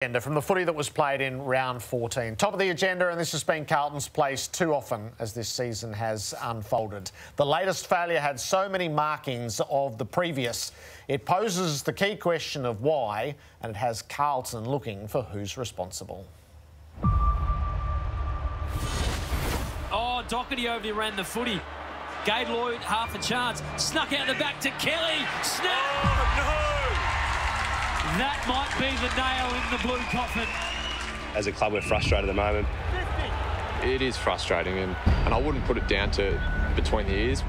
From the footy that was played in round 14. Top of the agenda, and this has been Carlton's place too often as this season has unfolded. The latest failure had so many markings of the previous. It poses the key question of why, and it has Carlton looking for who's responsible. Oh, Doherty over there ran the footy. Gave Lloyd half a chance. Snuck out the back to Kelly. Snap! Oh, no! That might be the nail in the blue coffin. As a club, we're frustrated at the moment. It is frustrating, and I wouldn't put it down to between the ears.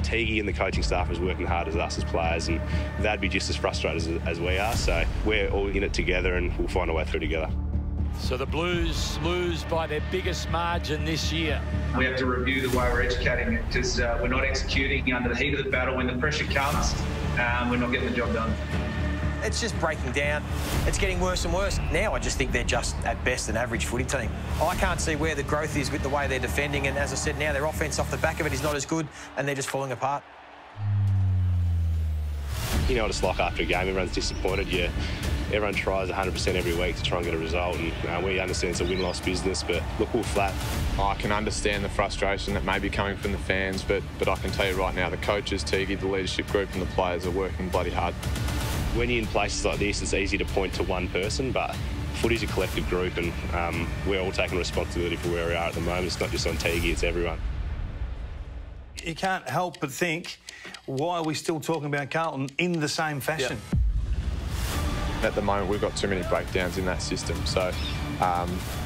Teague and the coaching staff is working hard as us as players, and they'd be just as frustrated as we are. So we're all in it together, and we'll find a way through together. So the Blues lose by their biggest margin this year. We have to review the way we're educating it, because we're not executing under the heat of the battle. When the pressure comes, we're not getting the job done. It's just breaking down. It's getting worse and worse. Now I just think they're just, at best, an average footy team. I can't see where the growth is with the way they're defending, and as I said, now their offence off the back of it is not as good, and they're just falling apart. You know what it's like after a game. Everyone's disappointed. Everyone tries 100% every week to try and get a result, and we understand it's a win-loss business, but look, we're flat. I can understand the frustration that may be coming from the fans, but I can tell you right now, the coaches, Teague, the leadership group and the players are working bloody hard. When you're in places like this, it's easy to point to one person, but footy's a collective group, and we're all taking responsibility for where we are at the moment. It's not just on Teague, it's everyone. You can't help but think, why are we still talking about Carlton in the same fashion? Yep. At the moment, we've got too many breakdowns in that system. So,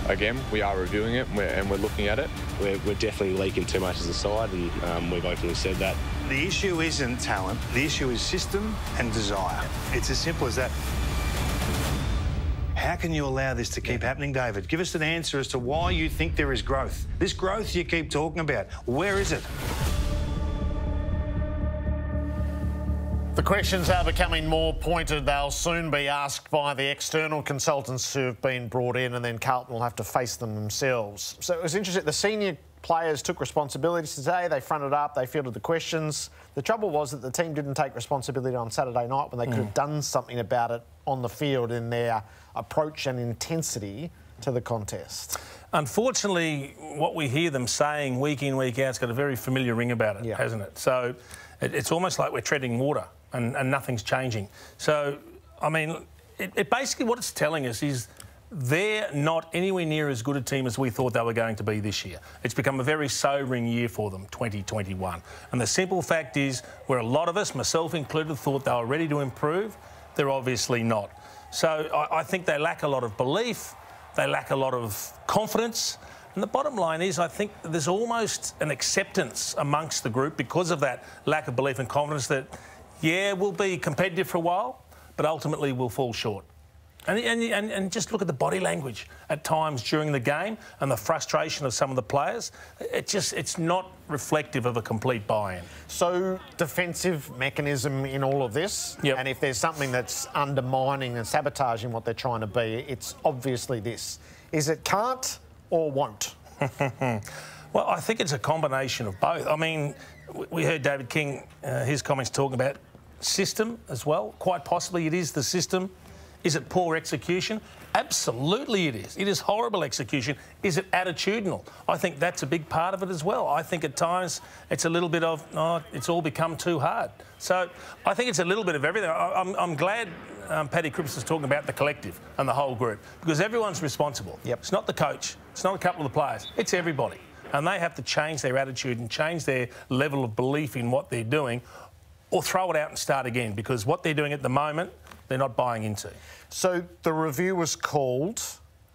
again, we are reviewing it and we're looking at it. We're definitely leaking too much as a side, and we've openly said that. The issue isn't talent. The issue is system and desire. It's as simple as that. How can you allow this to keep happening, David? Give us an answer as to why you think there is growth. This growth you keep talking about, where is it? The questions are becoming more pointed. They'll soon be asked by the external consultants who have been brought in, and then Carlton will have to face them themselves. So it was interesting. The senior players took responsibility today. They fronted up. They fielded the questions. The trouble was that the team didn't take responsibility on Saturday night when they could have done something about it on the field in their approach and intensity to the contest. Unfortunately, what we hear them saying week in, week out, it's got a very familiar ring about it, hasn't it? So it's almost like we're treading water and nothing's changing. So, I mean, it basically what it's telling us is they're not anywhere near as good a team as we thought they were going to be this year. It's become a very sobering year for them, 2021. And the simple fact is, where a lot of us, myself included, thought they were ready to improve, they're obviously not. So I think they lack a lot of belief, they lack a lot of confidence. And the bottom line is, I think there's almost an acceptance amongst the group because of that lack of belief and confidence that, yeah, we'll be competitive for a while, but ultimately we'll fall short. And just look at the body language at times during the game and the frustration of some of the players. It's not reflective of a complete buy-in. So, defensive mechanism in all of this, and if there's something that's undermining and sabotaging what they're trying to be, it's obviously this. Is it can't or won't? Well, I think it's a combination of both. I mean, we heard David King, his comments talking about system as well. Quite possibly it is the system. Is it poor execution? Absolutely it is. It is horrible execution. Is it attitudinal? I think that's a big part of it as well. I think at times it's a little bit of, oh, it's all become too hard. So I think it's a little bit of everything. I'm glad Paddy Cripps is talking about the collective and the whole group, because everyone's responsible. It's not the coach. It's not a couple of the players. It's everybody. And they have to change their attitude and change their level of belief in what they're doing, or throw it out and start again, because what they're doing at the moment, they're not buying into. So the review was called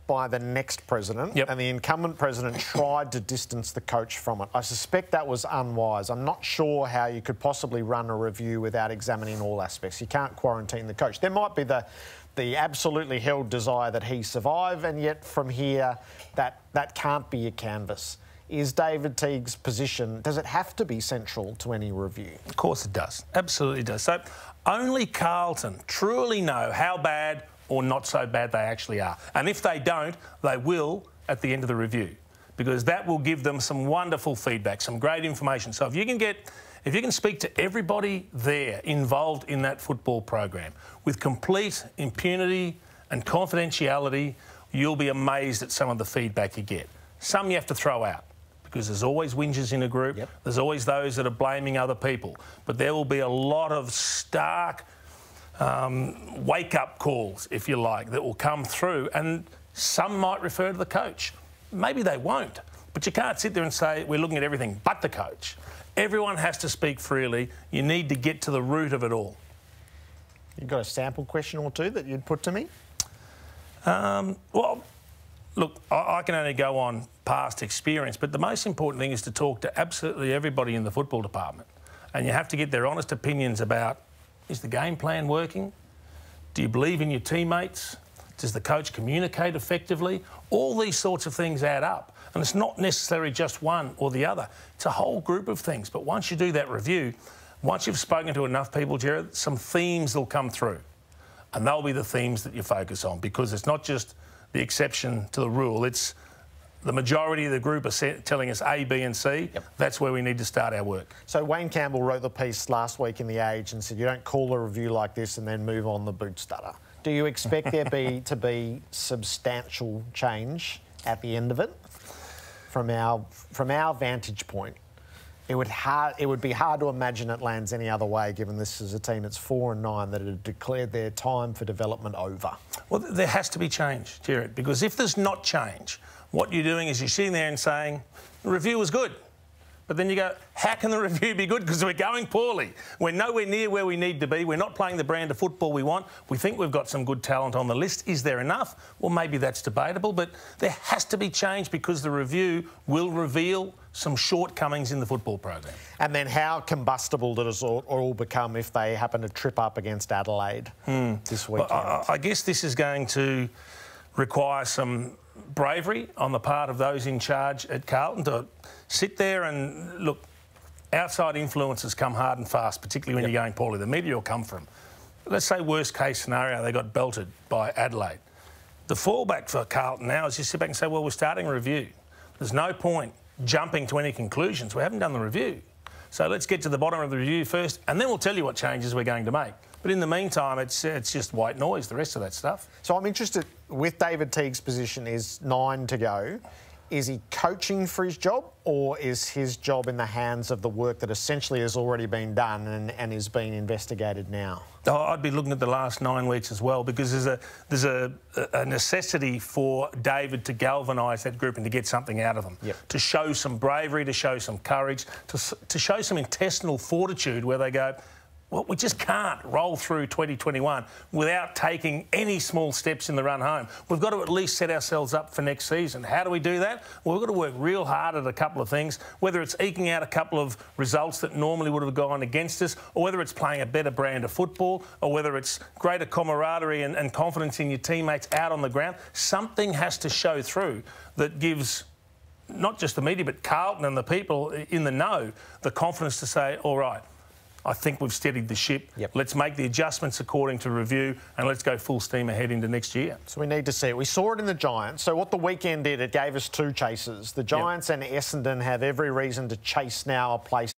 by the next president, and the incumbent president tried to distance the coach from it. I suspect that was unwise. I'm not sure how you could possibly run a review without examining all aspects. You can't quarantine the coach. There might be the absolutely held desire that he survive, and yet from here, that can't be a canvas. Is David Teague's position, does it have to be central to any review? Of course it does. Absolutely does. So only Carlton truly know how bad or not so bad they actually are. And if they don't, they will at the end of the review, because that will give them some wonderful feedback, some great information. So if you can speak to everybody there involved in that football program with complete impunity and confidentiality, you'll be amazed at some of the feedback you get. Some you have to throw out, because there's always whingers in a group. Yep. There's always those that are blaming other people. But there will be a lot of stark wake-up calls, if you like, that will come through. And some might refer to the coach. Maybe they won't. But you can't sit there and say, we're looking at everything but the coach. Everyone has to speak freely. You need to get to the root of it all. You got a sample question or two that you'd put to me? Well, look, I can only go on past experience, but the most important thing is to talk to absolutely everybody in the football department. And you have to get their honest opinions about, is the game plan working? Do you believe in your teammates? Does the coach communicate effectively? All these sorts of things add up. And it's not necessarily just one or the other. It's a whole group of things. But once you do that review, once you've spoken to enough people, Jared, some themes will come through. And they'll be the themes that you focus on, because it's not just the exception to the rule. It's the majority of the group are telling us A, B and C. Yep. That's where we need to start our work. So Wayne Campbell wrote the piece last week in The Age and said you don't call a review like this and then move on the boot stutter. Do you expect there to be substantial change at the end of it? From our vantage point, it would be hard to imagine it lands any other way, given this is a team that's 4-9 that had declared their time for development over. Well, there has to be change, Jared, because if there's not change, what you're doing is you're sitting there and saying, the review was good. But then you go, how can the review be good? Because we're going poorly. We're nowhere near where we need to be. We're not playing the brand of football we want. We think we've got some good talent on the list. Is there enough? Well, maybe that's debatable, but there has to be change, because the review will reveal some shortcomings in the football program. And then how combustible does it all become if they happen to trip up against Adelaide this weekend? Well, I guess this is going to require some bravery on the part of those in charge at Carlton to sit there and look. Outside influences come hard and fast, particularly when you're going poorly. The media will come from. Let's say worst case scenario, they got belted by Adelaide. The fallback for Carlton now is just sit back and say, well, we're starting a review. There's no point jumping to any conclusions. We haven't done the review. So let's get to the bottom of the review first, and then we'll tell you what changes we're going to make. But in the meantime, it's just white noise, the rest of that stuff. So I'm interested, with David Teague's position is 9 to go, is he coaching for his job, or is his job in the hands of the work that essentially has already been done and is being investigated now? Oh, I'd be looking at the last 9 weeks as well, because there's a necessity for David to galvanise that group and to get something out of them, to show some bravery, to show some courage, to show some intestinal fortitude where they go, well, we just can't roll through 2021 without taking any small steps in the run home. We've got to at least set ourselves up for next season. How do we do that? Well, we've got to work real hard at a couple of things, whether it's eking out a couple of results that normally would have gone against us, or whether it's playing a better brand of football, or whether it's greater camaraderie and confidence in your teammates out on the ground. Something has to show through that gives not just the media, but Carlton and the people in the know the confidence to say, all right, I think we've steadied the ship. Let's make the adjustments according to review, and let's go full steam ahead into next year. So we need to see it. We saw it in the Giants. So what the weekend did, it gave us 2 chases. The Giants and Essendon have every reason to chase now a place